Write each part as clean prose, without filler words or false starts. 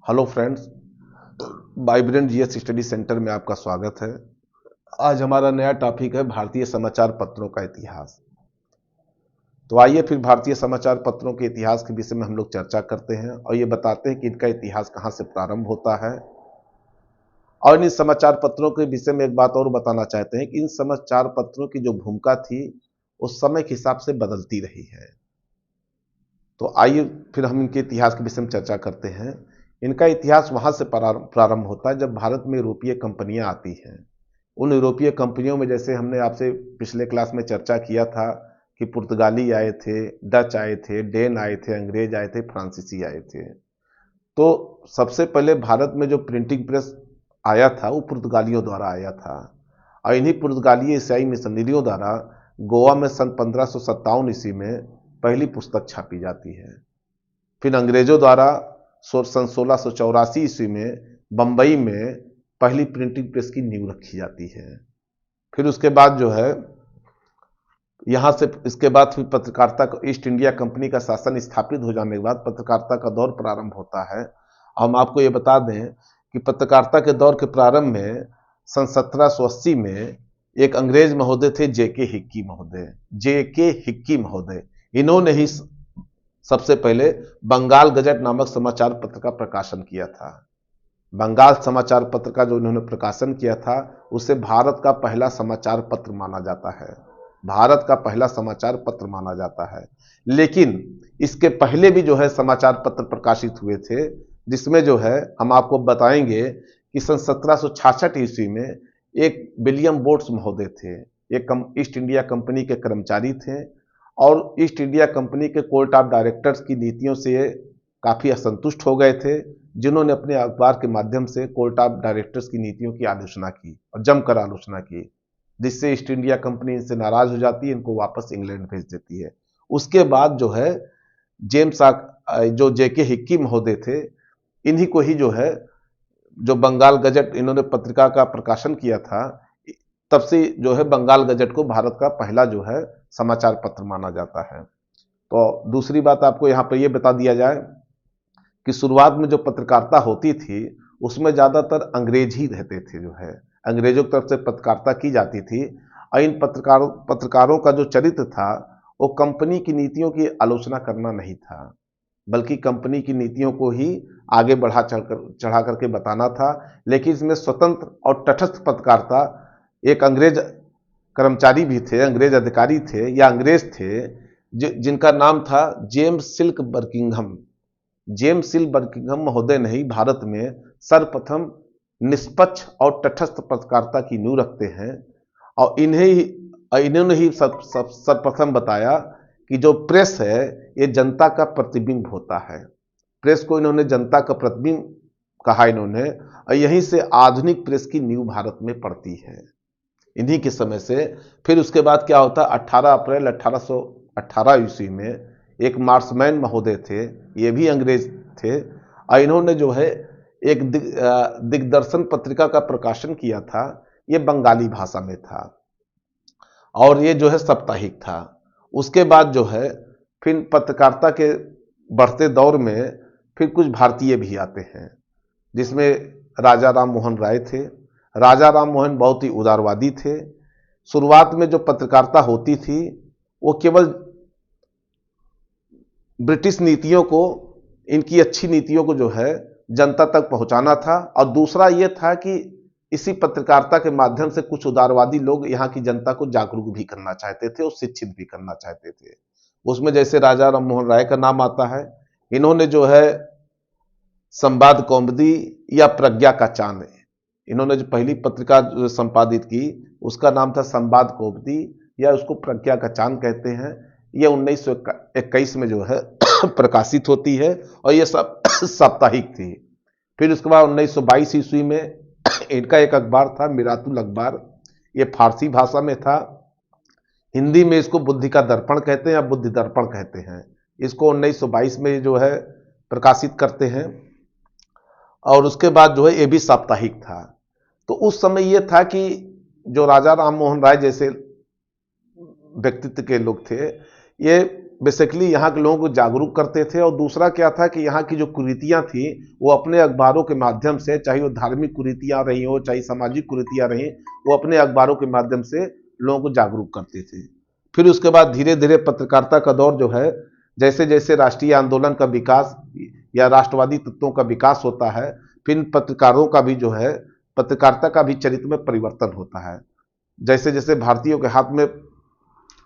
Hello friends, vibrant GS study centre में आपका स्वागत है। आज हमारा नया टॉपिक है भारतीय समाचार पत्रों का इतिहास। तो आइए फिर भारतीय समाचार पत्रों के इतिहास के विषय में हम लोग चर्चा करते हैं और ये बताते हैं कि इनका इतिहास कहाँ से प्रारंभ होता है। और इन समाचार पत्रों के विषय में एक बात और बताना चाहते हैं कि इन समाचार पत्रों की जो भूमिका थी उस समय के हिसाब से बदलती रही है। तो आइए फिर हम इनके इतिहास के विषय में चर्चा करते हैं। इनका इतिहास वहां से प्रारंभ होता है जब भारत में यूरोपीय कंपनियां आती हैं। उन यूरोपीय कंपनियों में जैसे हमने आपसे पिछले क्लास में चर्चा किया था कि पुर्तगाली आए थे, डच आए थे, डेन आए थे, अंग्रेज आए थे, फ्रांसीसी आए थे। तो सबसे पहले भारत में जो प्रिंटिंग प्रेस आया था वो पुर्तगालियों द्वारा आया था और इन्हीं पुर्तगाली ईसाई मिशनरियों द्वारा गोवा में सन 1557 ईस्वी में पहली पुस्तक छापी जाती है। फिर अंग्रेजों द्वारा सन 1684 ईस्वी में बंबई में पहली प्रिंटिंग प्रेस की नींव रखी जाती है। फिर उसके बाद जो है यहाँ से इसके बाद फिर पत्रकारिता ईस्ट इंडिया कंपनी का शासन स्थापित हो जाने के बाद पत्रकारिता का दौर प्रारंभ होता है। हम आपको ये बता दें कि पत्रकारिता के दौर के प्रारंभ में सन 1780 में एक अंग्रेज महोदय थे, जे के हिक्की महोदय। इन्होंने ही सबसे पहले बंगाल गजट नामक समाचार पत्र का प्रकाशन किया था। बंगाल समाचार पत्र का जो इन्होंने प्रकाशन किया था उसे भारत का पहला समाचार पत्र माना जाता है। भारत का पहला समाचार पत्र माना जाता है। लेकिन इसके पहले भी जो है समाचार पत्र प्रकाशित हुए थे, जिसमें जो है हम आपको बताएंगे कि सन 1766 ईस्वी में एक विलियम बोट्स महोदय थे। एक ईस्ट इंडिया कंपनी के कर्मचारी थे और ईस्ट इंडिया कंपनी के कोर्ट ऑफ डायरेक्टर्स की नीतियों से काफ़ी असंतुष्ट हो गए थे, जिन्होंने अपने अखबार के माध्यम से कोर्ट ऑफ डायरेक्टर्स की नीतियों की आलोचना की और जमकर आलोचना की, जिससे ईस्ट इंडिया कंपनी इनसे नाराज हो जाती है, इनको वापस इंग्लैंड भेज देती है। उसके बाद जो है जो जेके हिक्की महोदय थे, इन्हीं को ही जो है जो बंगाल गजट इन्होंने पत्रिका का प्रकाशन किया था, तब से जो है बंगाल गजट को भारत का पहला जो है समाचार पत्र माना जाता है। तो दूसरी बात आपको यहाँ पर यह बता दिया जाए कि शुरुआत में जो पत्रकारिता होती थी उसमें ज़्यादातर अंग्रेज ही रहते थे। जो है अंग्रेजों की तरफ से पत्रकारिता की जाती थी और इन पत्रकारों का जो चरित्र था वो कंपनी की नीतियों की आलोचना करना नहीं था, बल्कि कंपनी की नीतियों को ही आगे चढ़ा करके बताना था। लेकिन इसमें स्वतंत्र और तटस्थ पत्रकारिता, एक अंग्रेज कर्मचारी भी थे, अंग्रेज अधिकारी थे या अंग्रेज थे जिनका नाम था जेम्स सिल्क बर्किंघम महोदय ने ही भारत में सर्वप्रथम निष्पक्ष और तटस्थ पत्रकारिता की नींव रखते हैं और इन्होंने ही सर्वप्रथम बताया कि जो प्रेस है ये जनता का प्रतिबिंब होता है। प्रेस को इन्होंने जनता का प्रतिबिंब कहा इन्होंने, और यहीं से आधुनिक प्रेस की नींव भारत में पड़ती है, इन्हीं के समय से। फिर उसके बाद क्या होता है, 18 अप्रैल 1818 ईस्वी में एक मार्समैन महोदय थे, ये भी अंग्रेज थे और इन्होंने जो है एक दिग्दर्शन पत्रिका का प्रकाशन किया था। ये बंगाली भाषा में था और ये जो है साप्ताहिक था। उसके बाद जो है फिर पत्रकारिता के बढ़ते दौर में फिर कुछ भारतीय भी आते हैं, जिसमें राजा राम मोहन राय थे। राजा राम मोहन बहुत ही उदारवादी थे। शुरुआत में जो पत्रकारिता होती थी वो केवल ब्रिटिश नीतियों को, इनकी अच्छी नीतियों को जो है जनता तक पहुंचाना था, और दूसरा ये था कि इसी पत्रकारिता के माध्यम से कुछ उदारवादी लोग यहाँ की जनता को जागरूक भी करना चाहते थे और शिक्षित भी करना चाहते थे। उसमें जैसे राजा राम मोहन राय का नाम आता है। इन्होंने जो है संवाद कौमुदी या प्रज्ञा का चांद, इन्होंने जो पहली पत्रिका जो संपादित की उसका नाम था संवाद कौमुदी या उसको प्रज्ञा का चांद कहते हैं। यह 1921 में जो है प्रकाशित होती है और यह सब साप्ताहिक थी। फिर उसके बाद 1922 ईस्वी में इनका एक अखबार था मिरातुल अखबार, ये फारसी भाषा में था। हिंदी में इसको बुद्धि का दर्पण कहते हैं या बुद्धि दर्पण कहते हैं। इसको 1922 में जो है प्रकाशित करते हैं और उसके बाद जो है ये भी साप्ताहिक था। तो उस समय ये था कि जो राजा राम मोहन राय जैसे व्यक्तित्व के लोग थे, ये बेसिकली यहाँ के लोगों को जागरूक करते थे, और दूसरा क्या था कि यहाँ की जो कुरीतियाँ थी वो अपने अखबारों के माध्यम से, चाहे वो धार्मिक कुरीतियाँ रही हो चाहे सामाजिक कुरीतियाँ रही, वो अपने अखबारों के माध्यम से लोगों को जागरूक करते थे। फिर उसके बाद धीरे धीरे पत्रकारिता का दौर जो है, जैसे जैसे राष्ट्रीय आंदोलन का विकास या राष्ट्रवादी तत्वों का विकास होता है, फिर पत्रकारों का भी जो है, पत्रकारिता का भी चरित्र में परिवर्तन होता है। जैसे जैसे भारतीयों के हाथ में,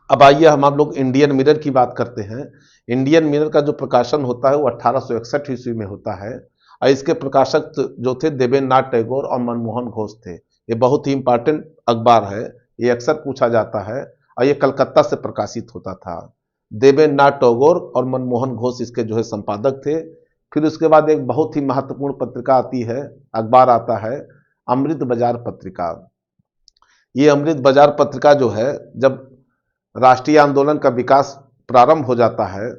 अब आइए हम आप लोग इंडियन मिरर की बात करते हैं। इंडियन मिरर का जो प्रकाशन होता है वो 1861 ईस्वी में होता है, और इसके प्रकाशक जो थे देवेंद्रनाथ टैगोर और मनमोहन घोष थे। ये बहुत ही इंपॉर्टेंट अखबार है, ये अक्सर पूछा जाता है, और ये कलकत्ता से प्रकाशित होता था। देवेंद्रनाथ टैगोर और मनमोहन घोष इसके जो है संपादक थे। फिर उसके बाद एक बहुत ही महत्वपूर्ण पत्रिका आती है, अखबार आता है, अमृत बाजार पत्रिका। ये अमृत बाजार पत्रिका जो है, जब राष्ट्रीय आंदोलन का विकास प्रारंभ हो जाता है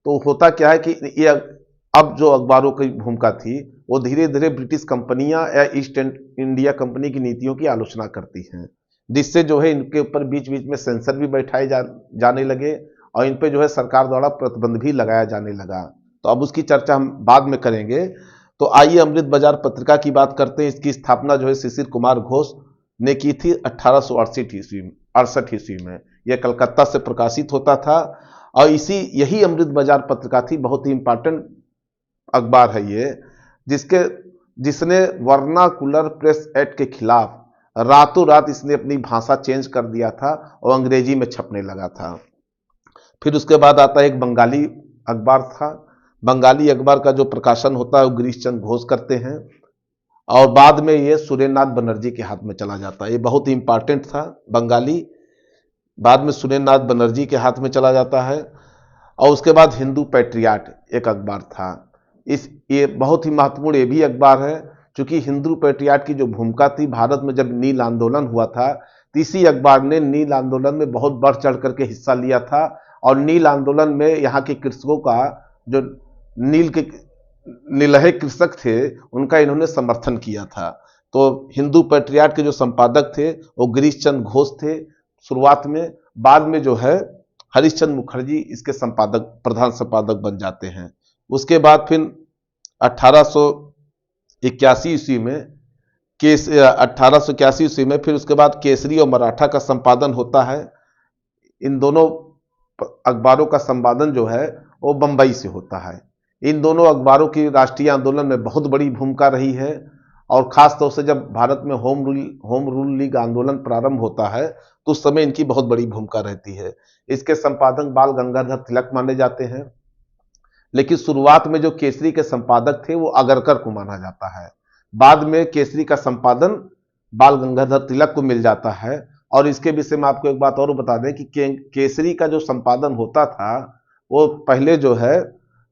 तो होता क्या है कि ये अब जो अखबारों की भूमिका थी वो धीरे धीरे ब्रिटिश कंपनियां या ईस्ट इंडिया कंपनी की नीतियों की आलोचना करती हैं, जिससे जो है इनके ऊपर बीच बीच में सेंसर भी बैठाए जाने लगे, और इन पे जो है सरकार द्वारा प्रतिबंध भी लगाया जाने लगा। तो अब उसकी चर्चा हम बाद में करेंगे। तो आइए अमृत बाजार पत्रिका की बात करते हैं। इसकी स्थापना जो है शिशिर कुमार घोष ने की थी 1868 ईस्वी में। यह कलकत्ता से प्रकाशित होता था, और यही अमृत बाजार पत्रिका थी, बहुत ही इंपॉर्टेंट अखबार है ये, जिसने वर्नाकुलर प्रेस एक्ट के खिलाफ रातों रात इसने अपनी भाषा चेंज कर दिया था और अंग्रेजी में छपने लगा था। फिर उसके बाद आता है एक बंगाली अखबार था। बंगाली अखबार का जो प्रकाशन होता है वो गिरीश चंद्र घोष करते हैं, और बाद में ये सुरेंद्रनाथ बनर्जी के हाथ में चला जाता है। ये बहुत ही इंपॉर्टेंट था बंगाली, बाद में सुरेंद्रनाथ बनर्जी के हाथ में चला जाता है। और उसके बाद हिंदू पैट्रियाट एक अखबार था। ये बहुत ही महत्वपूर्ण ये भी अखबार है, क्योंकि हिंदू पैट्रियाट की जो भूमिका थी, भारत में जब नील आंदोलन हुआ था तो इसी अखबार ने नील आंदोलन में बहुत बढ़ चढ़ करके हिस्सा लिया था, और नील आंदोलन में यहाँ के कृषकों का, जो नीलहे कृषक थे, उनका इन्होंने समर्थन किया था। तो हिंदू पैट्रियाट के जो संपादक थे वो गिरीश चंद्र घोष थे शुरुआत में, बाद में जो है हरिश्चंद्र मुखर्जी इसके प्रधान संपादक बन जाते हैं। उसके बाद फिर 1881 ईस्वी में 1881 ईस्वी में फिर उसके बाद केसरी और मराठा का संपादन होता है। इन दोनों अखबारों का संपादन जो है वो बंबई से होता है। इन दोनों अखबारों की राष्ट्रीय आंदोलन में बहुत बड़ी भूमिका रही है, और खास तौर से जब भारत में होम रूल लीग आंदोलन प्रारंभ होता है तो उस समय इनकी बहुत बड़ी भूमिका रहती है। इसके संपादक बाल गंगाधर तिलक माने जाते हैं, लेकिन शुरुआत में जो केसरी के संपादक थे वो अगरकर को माना जाता है। बाद में केसरी का संपादन बाल गंगाधर तिलक को मिल जाता है। और इसके विषय में आपको एक बात और बता दें कि केसरी का जो संपादन होता था वो पहले जो है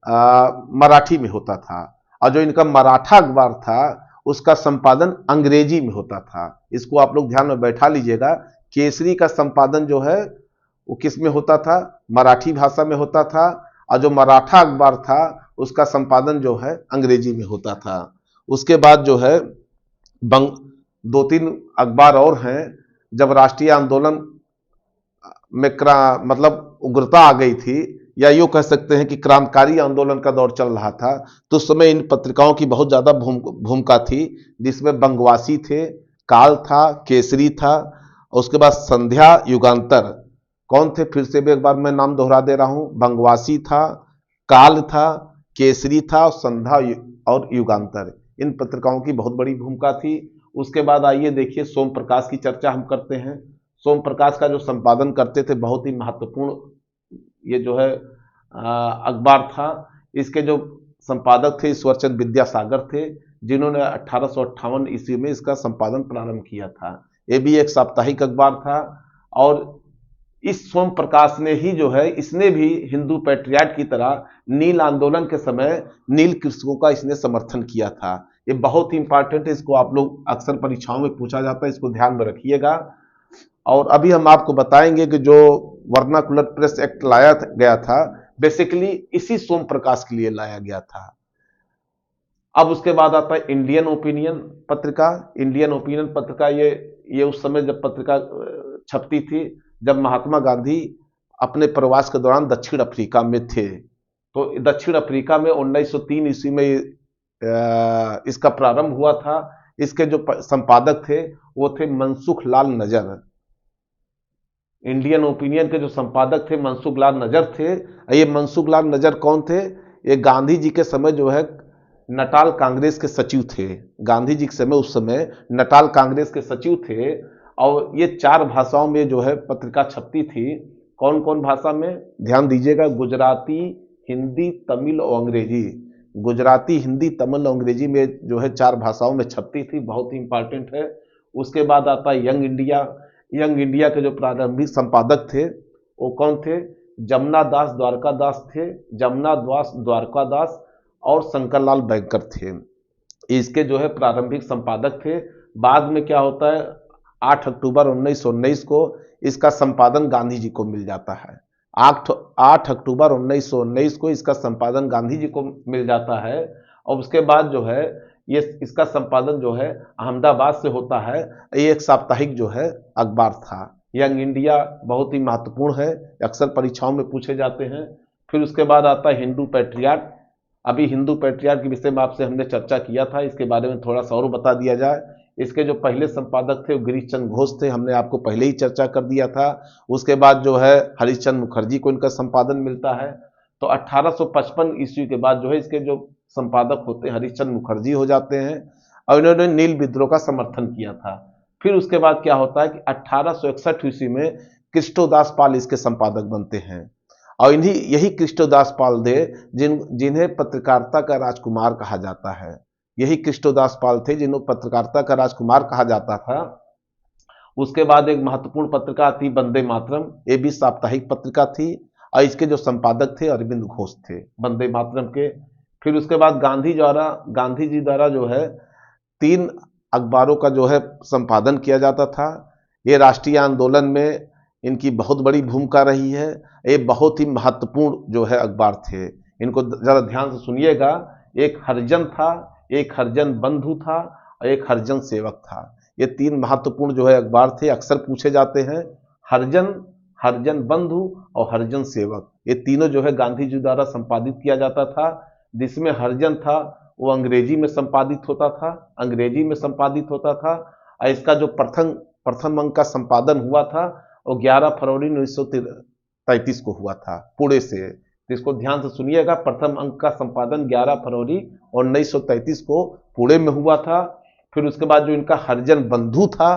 मराठी में होता था, और जो इनका मराठा अखबार था उसका संपादन अंग्रेजी में होता था। इसको आप लोग ध्यान में बैठा लीजिएगा। केसरी का संपादन जो है वो किस में होता था? मराठी भाषा में होता था, और जो मराठा अखबार था उसका संपादन जो है अंग्रेजी में होता था। उसके बाद जो है दो तीन अखबार और हैं। जब राष्ट्रीय आंदोलन में मतलब उग्रता आ गई थी, या यूं कह सकते हैं कि क्रांतिकारी आंदोलन का दौर चल रहा था, तो उस समय इन पत्रिकाओं की बहुत ज्यादा भूमिका थी, जिसमें बंगवासी थे, काल था, केसरी था, और उसके बाद संध्या, युगांतर। कौन थे? फिर से भी एक बार मैं नाम दोहरा दे रहा हूं। बंगवासी था, काल था, केसरी था, और संध्या और युगांतर। इन पत्रिकाओं की बहुत बड़ी भूमिका थी। उसके बाद आइए देखिए सोम प्रकाश की चर्चा हम करते हैं। सोम प्रकाश का जो संपादन करते थे, बहुत ही महत्वपूर्ण ये जो है अखबार था। इसके जो संपादक थे ईश्वरचंद विद्यासागर थे, जिन्होंने 1858 ईस्वी में इसका संपादन प्रारंभ किया था। ये भी एक साप्ताहिक अखबार था, और इस सोम प्रकाश ने ही जो है, इसने भी हिंदू पैट्रियाट की तरह नील आंदोलन के समय नील कृषकों का इसने समर्थन किया था। ये बहुत ही इंपॉर्टेंट है, इसको आप लोग अक्सर परीक्षाओं में पूछा जाता है, इसको ध्यान में रखिएगा। और अभी हम आपको बताएंगे कि जो वर्नाकुलर प्रेस एक्ट लाया गया था, बेसिकली इसी सोम प्रकाश के लिए लाया गया था। अब उसके बाद आता है इंडियन ओपिनियन पत्रिका। इंडियन ओपिनियन पत्रिका ये उस समय जब पत्रिका छपती थी, जब महात्मा गांधी अपने प्रवास के दौरान दक्षिण अफ्रीका में थे। तो दक्षिण अफ्रीका में 1903 ईस्वी में इसका प्रारंभ हुआ था। इसके जो संपादक थे वो थे मनसुख लाल नजर। इंडियन ओपिनियन के जो संपादक थे मनसुख लाल नजर थे। ये मनसुख लाल नजर कौन थे? ये गांधी जी के समय जो है नटाल कांग्रेस के सचिव थे। गांधी जी के समय उस समय नटाल कांग्रेस के सचिव थे। और ये 4 भाषाओं में जो है पत्रिका छपती थी। कौन कौन भाषा में? ध्यान दीजिएगा, गुजराती, हिंदी, तमिल और अंग्रेजी। गुजराती, हिंदी, तमिल और अंग्रेजी में जो है 4 भाषाओं में छपती थी। बहुत ही इंपॉर्टेंट है। उसके बाद आता है यंग इंडिया। यंग इंडिया के जो प्रारंभिक संपादक थे वो कौन थे? जमुना दास द्वारकादास थे। जमुना दास द्वारकादास और शंकरलाल बैंकर थे। इसके जो है प्रारंभिक संपादक थे। बाद में क्या होता है, 8 अक्टूबर 1919 को इसका संपादन गांधी जी को मिल जाता है। 8 अक्टूबर 1919 को इसका संपादन गांधी जी को मिल जाता है। और उसके बाद जो है ये इसका संपादन जो है अहमदाबाद से होता है। ये एक साप्ताहिक जो है अखबार था। यंग इंडिया बहुत ही महत्वपूर्ण है, अक्सर परीक्षाओं में पूछे जाते हैं। फिर उसके बाद आता है हिंदू पैट्रियाट। अभी हिंदू पैट्रियाट के विषय में आपसे हमने चर्चा किया था, इसके बारे में थोड़ा सा और बता दिया जाए। इसके जो पहले संपादक थे वो गिरीश चंद्र घोष थे, हमने आपको पहले ही चर्चा कर दिया था। उसके बाद जो है हरिश्चंद्र मुखर्जी को इनका संपादन मिलता है। तो 1855 ईस्वी के बाद जो है इसके जो संपादक होते हैं हरिश्चंद्र मुखर्जी हो जाते हैं। और इन्होंने नील विद्रोह का समर्थन किया था। फिर उसके बाद क्या होता है कि 1861 ईस्वी में कृष्णोदास पाल इसके संपादक बनते हैं। और इन्हीं यही कृष्णोदास पाल थे जिन्हें पत्रकारिता का राजकुमार कहा जाता है। यही कृष्णोदास पाल थे जिन्हें पत्रकारिता का राजकुमार कहा जाता था। उसके बाद एक महत्वपूर्ण पत्रिका थी वंदे मातरम। ये भी साप्ताहिक पत्रिका थी और इसके जो संपादक थे अरविंद घोष थे वंदे मातरम के। फिर उसके बाद गांधी जी द्वारा जो है 3 अखबारों का जो है संपादन किया जाता था। ये राष्ट्रीय आंदोलन में इनकी बहुत बड़ी भूमिका रही है। ये बहुत ही महत्वपूर्ण जो है अखबार थे। इनको जरा ध्यान से सुनिएगा। एक हरिजन था, एक हरिजन बंधु था और एक हरिजन सेवक था। ये 3 महत्वपूर्ण जो है अखबार थे, अक्सर पूछे जाते हैं। हरिजन, हरिजन बंधु और हरिजन सेवक, ये तीनों जो है गांधी जी द्वारा संपादित किया जाता था। जिसमें हरिजन था वो अंग्रेजी में संपादित होता था, अंग्रेजी में संपादित होता था। और इसका जो प्रथम अंक का संपादन हुआ था वो 11 फरवरी 1933 को हुआ था पुणे से। तो इसको ध्यान से सुनिएगा, प्रथम अंक का संपादन 11 फरवरी 1933 को पुणे में हुआ था। फिर उसके बाद जो इनका हरिजन बंधु था,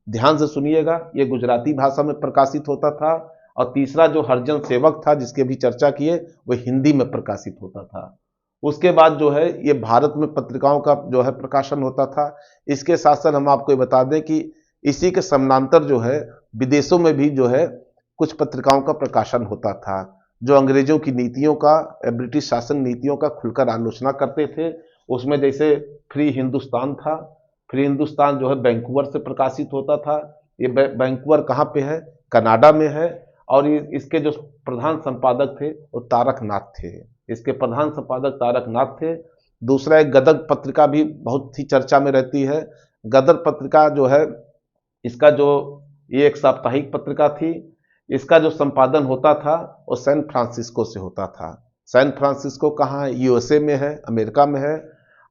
ध्यान से सुनिएगा, ये गुजराती भाषा में प्रकाशित होता था। और तीसरा जो हरिजन सेवक था जिसकी अभी चर्चा किए वो हिंदी में प्रकाशित होता था। उसके बाद जो है ये भारत में पत्रिकाओं का जो है प्रकाशन होता था। इसके साथ साथ हम आपको ये बता दें कि इसी के समानांतर जो है विदेशों में भी जो है कुछ पत्रिकाओं का प्रकाशन होता था, जो अंग्रेजों की नीतियों का, ब्रिटिश शासन नीतियों का खुलकर आलोचना करते थे। उसमें जैसे फ्री हिंदुस्तान था। फ्री हिंदुस्तान जो है वैंकूवर से प्रकाशित होता था। ये वैंकूवर कहाँ पे है? कनाडा में है। और ये इसके जो प्रधान संपादक थे वो तारक नाथ थे। इसके प्रधान संपादक तारक नाथ थे। दूसरा एक गदर पत्रिका भी बहुत ही चर्चा में रहती है। गदर पत्रिका जो है इसका जो ये एक साप्ताहिक पत्रिका थी। इसका जो संपादन होता था वो सैन फ्रांसिस्को से होता था। सैन फ्रांसिस्को कहाँ है? यूएसए में है, अमेरिका में है।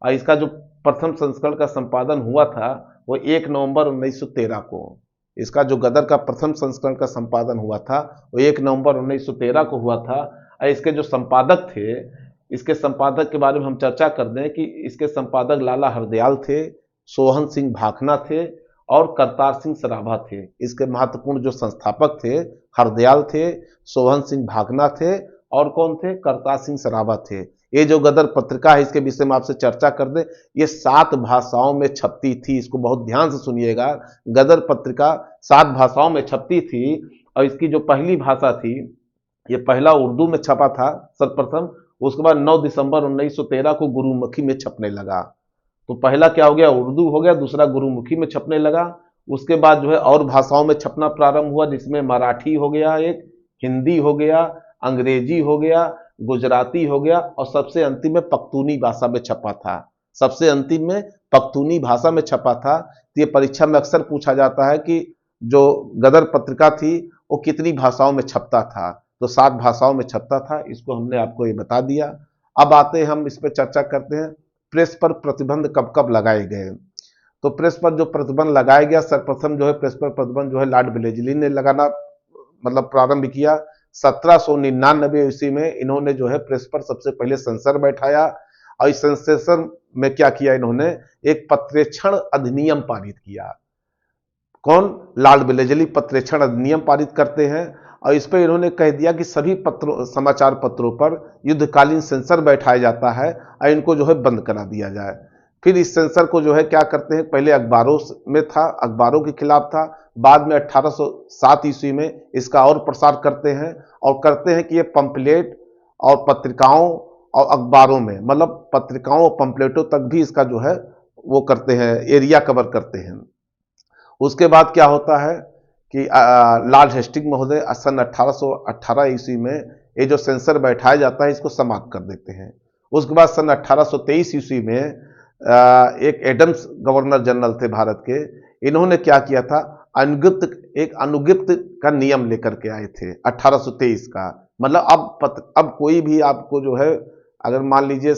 और इसका जो प्रथम संस्करण का संपादन हुआ था वो 1 नवंबर 1913 को। इसका जो गदर का प्रथम संस्करण का संपादन हुआ था वो 1 नवंबर 1913 को हुआ था। और इसके जो संपादक थे, इसके संपादक के बारे में हम चर्चा कर दें कि इसके संपादक लाला हरदयाल थे, सोहन सिंह भाखना थे और करतार सिंह सराभा थे। इसके महत्वपूर्ण जो संस्थापक थे हरदयाल थे, सोहन सिंह भाखना थे और कौन थे? करतार सिंह सराभा थे। ये जो गदर पत्रिका है इसके विषय में आपसे चर्चा कर दे, ये 7 भाषाओं में छपती थी। इसको बहुत ध्यान से सुनिएगा। गदर पत्रिका 7 भाषाओं में छपती थी। और इसकी जो पहली भाषा थी, ये पहला उर्दू में छपा था सर्वप्रथम। उसके बाद 9 दिसंबर 1913 को गुरुमुखी में छपने लगा। तो पहला क्या हो गया? उर्दू हो गया। दूसरा गुरुमुखी में छपने लगा। उसके बाद जो है और भाषाओं में छपना प्रारंभ हुआ, जिसमें मराठी हो गया, एक हिंदी हो गया, अंग्रेजी हो गया, गुजराती हो गया और सबसे अंतिम में पख्तूनी भाषा में छपा था। सबसे अंतिम में पख्तूनी भाषा में छपा था। तो ये परीक्षा में अक्सर पूछा जाता है कि जो गदर पत्रिका थी वो कितनी भाषाओं में छपता था, तो 7 भाषाओं में छपता था। इसको हमने आपको ये बता दिया। अब आते हैं, हम इस पर चर्चा करते हैं, प्रेस पर प्रतिबंध कब कब लगाए गए। तो प्रेस पर जो प्रतिबंध लगाया गया, सर्वप्रथम जो है प्रेस पर प्रतिबंध जो है लॉर्ड वेलेस्ली ने लगाना मतलब प्रारंभ किया। 1799 ईस्वी में इन्होंने जो है प्रेस पर सबसे पहले सेंसर बैठाया, और इस सेंसर में क्या किया, इन्होंने एक पत्रेक्षण अधिनियम पारित किया। कौन? लॉर्ड वेलेस्ली पत्रेक्षण अधिनियम पारित करते हैं, और इस पर इन्होंने कह दिया कि सभी पत्रों, समाचार पत्रों पर युद्धकालीन सेंसर बैठाया जाता है और इनको जो है बंद करा दिया जाए। फिर इस सेंसर को जो है क्या करते हैं, पहले अखबारों में था, अखबारों के खिलाफ था, बाद में 1807 ईस्वी में इसका और प्रसार करते हैं, और करते हैं कि ये पंपलेट और पत्रिकाओं और अखबारों में, मतलब पत्रिकाओं और पंपलेटों तक भी इसका जो है वो करते हैं, एरिया कवर करते हैं। उसके बाद क्या होता है कि लॉर्ड हेस्टिंग महोदय सन 1818 ईस्वी में ये जो सेंसर बैठाया जाता है इसको समाप्त कर देते हैं। उसके बाद सन 1823 ईस्वी में एक एडम्स गवर्नर जनरल थे भारत के, इन्होंने क्या किया था, एक अनुगिप्त का नियम लेकर के आए थे 1823 का। मतलब अब कोई भी आपको जो है, अगर मान लीजिए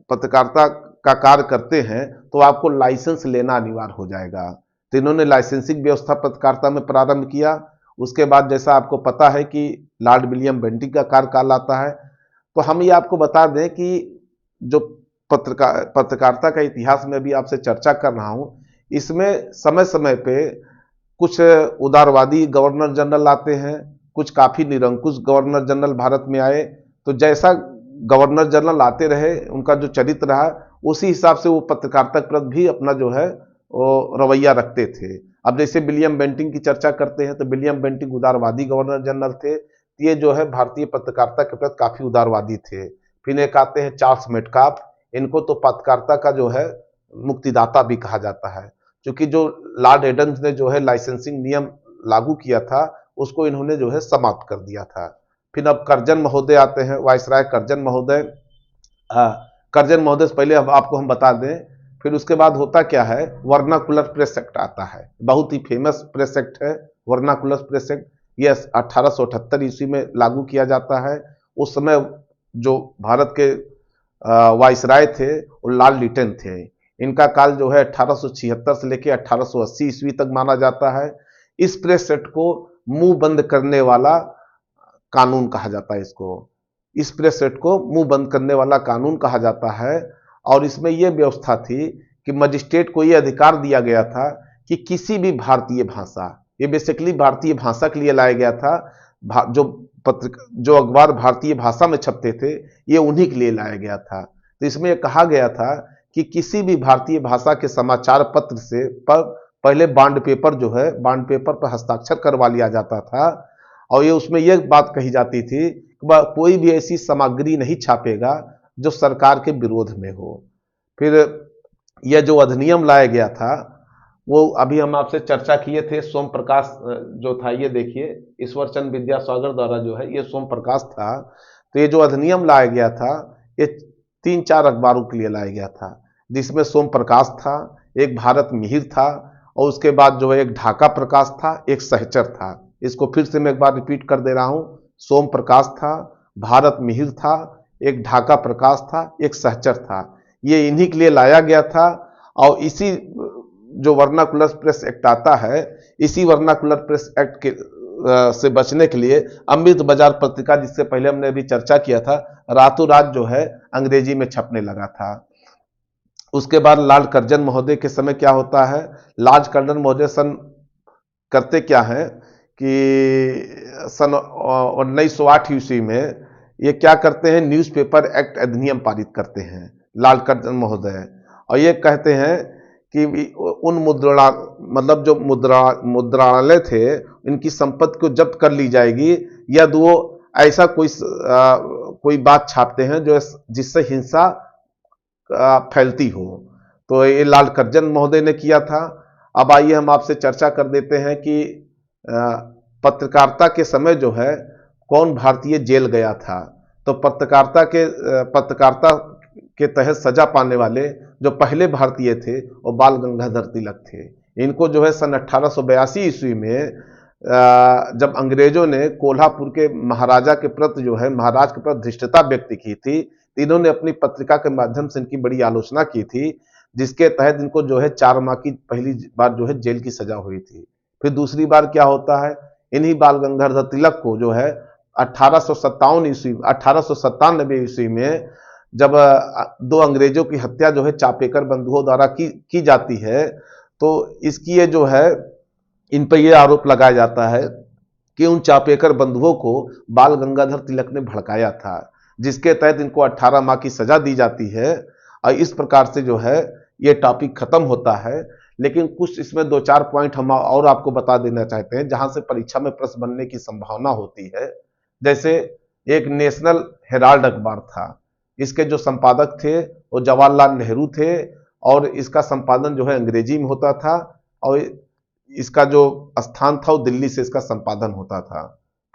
पत्रकारिता का कार्य करते हैं तो आपको लाइसेंस लेना अनिवार्य हो जाएगा। तो इन्होंने लाइसेंसिंग व्यवस्था पत्रकारिता में प्रारंभ किया। उसके बाद जैसा आपको पता है कि लॉर्ड विलियम बेंटिंक का कार्यकाल आता है। तो हम ये आपको बता दें कि जो पत्रकारिता का इतिहास में भी आपसे चर्चा कर रहा हूं, इसमें समय समय पे कुछ उदारवादी गवर्नर जनरल आते हैं, कुछ काफी निरंकुश गवर्नर जनरल भारत में आए। तो जैसा गवर्नर जनरल आते रहे, उनका जो चरित्र रहा, उसी हिसाब से वो पत्रकारिता के प्रति भी अपना जो है वो रवैया रखते थे। अब जैसे विलियम बेंटिंक की चर्चा करते हैं, तो विलियम बेंटिंक उदारवादी गवर्नर जनरल थे। ये जो है भारतीय पत्रकारिता के प्रति काफी उदारवादी थे। फिर एक आते हैं चार्ल्स मेटकाफ, इनको तो पत्रकारिता का जो है मुक्तिदाता भी कहा जाता है, क्योंकि जो लॉर्ड एडम्स ने जो है लाइसेंसिंग नियम लागू किया था, उसको इन्होंने जो है समाप्त कर दिया था। फिर अब कर्जन महोदय आते हैं, वायसराय कर्जन महोदय। कर्जन महोदय से पहले अब आपको हम बता दें, फिर उसके बाद होता क्या है, वर्नाकुलर प्रेस एक्ट आता है। बहुत ही फेमस प्रेस एक्ट है वर्नाकुलर प्रेस एक्ट। ये 1878 ईस्वी में लागू किया जाता है। उस समय जो भारत के वायसराय थे वो लॉर्ड लिटन थे। इनका काल जो है 1876 से लेकर 1880 ईस्वी तक माना जाता है। इस प्रेस एक्ट को मुंह बंद करने वाला कानून कहा जाता है। इस प्रेस एक्ट को मुंह बंद करने वाला कानून कहा जाता है। और इसमें यह व्यवस्था थी कि मजिस्ट्रेट को यह अधिकार दिया गया था कि किसी भी भारतीय भाषा, ये बेसिकली भारतीय भाषा के लिए लाया गया था, जो अखबार भारतीय भाषा में छपते थे ये उन्हीं के लिए लाया गया था। तो इसमें यह कहा गया था कि किसी भी भारतीय भाषा के समाचार पत्र से पहले बॉन्ड पेपर जो है, बॉन्ड पेपर पर हस्ताक्षर करवा लिया जाता था, और ये उसमें यह बात कही जाती थी कि कोई भी ऐसी सामग्री नहीं छापेगा जो सरकार के विरोध में हो। फिर यह जो अधिनियम लाया गया था, वो अभी हम आपसे चर्चा किए थे, सोम प्रकाश जो था, ये देखिए ईश्वर चंद्र विद्यासागर द्वारा जो है ये सोम प्रकाश था। तो ये जो अधिनियम लाया गया था, ये 3-4 अखबारों के लिए लाया गया था, जिसमें सोम प्रकाश था, एक भारत मिहिर था, और उसके बाद जो है एक ढाका प्रकाश था, एक सहचर था। इसको फिर से मैं एक बार रिपीट कर दे रहा हूं, सोम प्रकाश था, भारत मिहिर था, एक ढाका प्रकाश था, एक सहचर था। ये इन्हीं के लिए लाया गया था। और इसी जो वर्नाकुलर प्रेस एक्ट आता है, इसी वर्नाकुलर प्रेस एक्ट के से बचने के लिए अमृत बाजार पत्रिका, जिससे पहले हमने अभी चर्चा किया था, रातों रात जो है अंग्रेजी में छपने लगा था। उसके बाद लॉर्ड कर्जन महोदय के समय क्या होता है, लॉर्ड कर्जन महोदय करते क्या है कि सन 1908 ईस्वी में ये क्या करते हैं, न्यूज़पेपर एक्ट अधिनियम पारित करते हैं लॉर्ड कर्जन महोदय। और ये कहते हैं कि उन मतलब जो मुद्रणालय थे, इनकी संपत्ति को जब्त कर ली जाएगी यदि वो ऐसा कोई बात छापते हैं जो जिससे हिंसा फैलती हो। तो ये लॉर्ड कर्जन महोदय ने किया था। अब आइए हम आपसे चर्चा कर देते हैं कि पत्रकारिता के समय जो है कौन भारतीय जेल गया था। तो पत्रकारिता के तहत सजा पाने वाले जो पहले भारतीय थे वो बाल गंगाधर तिलक थे। इनको जो है सन 1882 ईस्वी में जब अंग्रेजों ने कोल्हापुर के महाराजा के प्रति जो है महाराज के प्रति धृष्टता व्यक्त की थी, तो इन्होंने अपनी पत्रिका के माध्यम से इनकी बड़ी आलोचना की थी, जिसके तहत इनको जो है 4 माह की पहली बार जो है जेल की सजा हुई थी। फिर दूसरी बार क्या होता है, इन्हीं बाल गंगाधर तिलक को जो है 1897 ईस्वी में जब दो अंग्रेजों की हत्या जो है चापेकर बंधुओं द्वारा की जाती है, तो इसकी ये जो है इन पर यह आरोप लगाया जाता है कि उन चापेकर बंधुओं को बाल गंगाधर तिलक ने भड़काया था, जिसके तहत इनको 18 माह की सजा दी जाती है। और इस प्रकार से जो है ये टॉपिक खत्म होता है। लेकिन कुछ इसमें 2-4 पॉइंट हम और आपको बता देना चाहते हैं जहां से परीक्षा में प्रश्न बनने की संभावना होती है। जैसे एक नेशनल हेराल्ड अखबार था, इसके जो संपादक थे वो जवाहरलाल नेहरू थे और इसका संपादन जो है अंग्रेजी में होता था और इसका जो स्थान था वो दिल्ली से इसका संपादन होता था।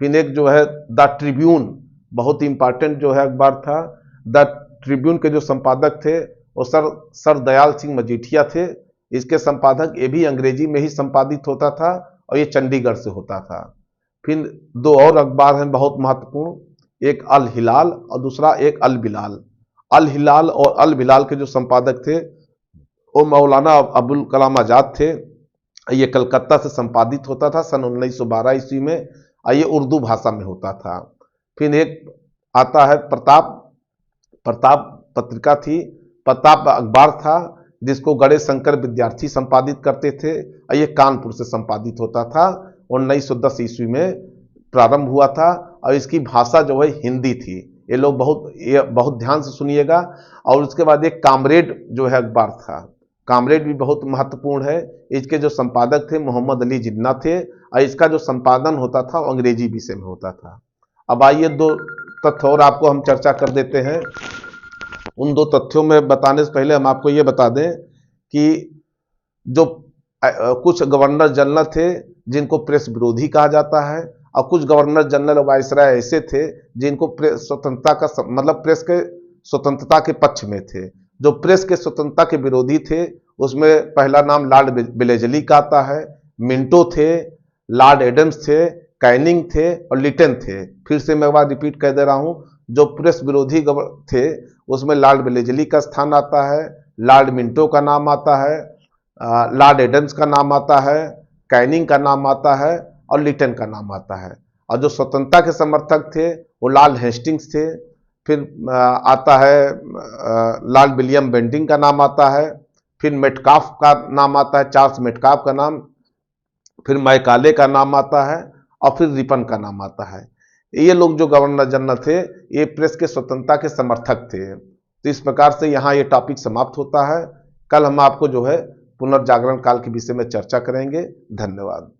फिर एक जो है द ट्रिब्यून, बहुत ही इंपॉर्टेंट जो है अखबार था। द ट्रिब्यून के जो संपादक थे वो सर दयाल सिंह मजीठिया थे। इसके संपादक ये भी अंग्रेजी में ही संपादित होता था और ये चंडीगढ़ से होता था। फिर 2 और अखबार हैं बहुत महत्वपूर्ण, एक अल हिलाल और दूसरा एक अल बिलाल। अल हिलाल और अल बिलाल के जो संपादक थे वो मौलाना अबुल कलाम आजाद थे। ये कलकत्ता से संपादित होता था सन 1912 ईस्वी में और ये उर्दू भाषा में होता था। फिर एक आता है प्रताप पत्रिका थी, प्रताप अखबार था जिसको गणेश शंकर विद्यार्थी संपादित करते थे और ये कानपुर से संपादित होता था। 1910 ईस्वी में प्रारंभ हुआ था और इसकी भाषा जो है हिंदी थी। ये लोग बहुत ध्यान से सुनिएगा। और उसके बाद एक कामरेड जो है अखबार था, कामरेड भी बहुत महत्वपूर्ण है। इसके जो संपादक थे मोहम्मद अली जिन्ना थे और इसका जो संपादन होता था वो अंग्रेजी विषय में होता था। अब आइए 2 तथ्य और आपको हम चर्चा कर देते हैं। उन 2 तथ्यों में बताने से पहले हम आपको ये बता दें कि जो कुछ गवर्नर जनरल थे जिनको प्रेस विरोधी कहा जाता है और कुछ गवर्नर जनरल वायसराय ऐसे थे जिनको प्रेस स्वतंत्रता का मतलब प्रेस के स्वतंत्रता के पक्ष में थे। जो प्रेस के स्वतंत्रता के विरोधी थे उसमें पहला नाम लॉर्ड बेलेजली का आता है, मिंटो थे, लॉर्ड एडम्स थे, कैनिंग थे और लिटन थे। फिर से मैं एक बार रिपीट कर दे रहा हूं, जो प्रेस विरोधी थे उसमें लॉर्ड बेलेजली का स्थान आता है, लॉर्ड मिंटो का नाम आता है, लॉर्ड एडम्स का नाम आता है, कैनिंग का नाम आता है और लिटन का नाम आता है। और जो स्वतंत्रता के समर्थक थे वो लॉर्ड हेस्टिंग्स थे। फिर आता है लॉर्ड विलियम बेंटिंग का नाम आता है। फिर मेटकाफ का नाम आता है, चार्ल्स मेटकाफ का नाम। फिर मैकाले का नाम आता है और फिर रिपन का नाम आता है। ये लोग जो गवर्नर जनरल थे ये प्रेस के स्वतंत्रता के समर्थक थे। तो इस प्रकार से यहाँ ये टॉपिक समाप्त होता है। कल हम आपको जो है पुनर्जागरण काल के विषय में चर्चा करेंगे। धन्यवाद।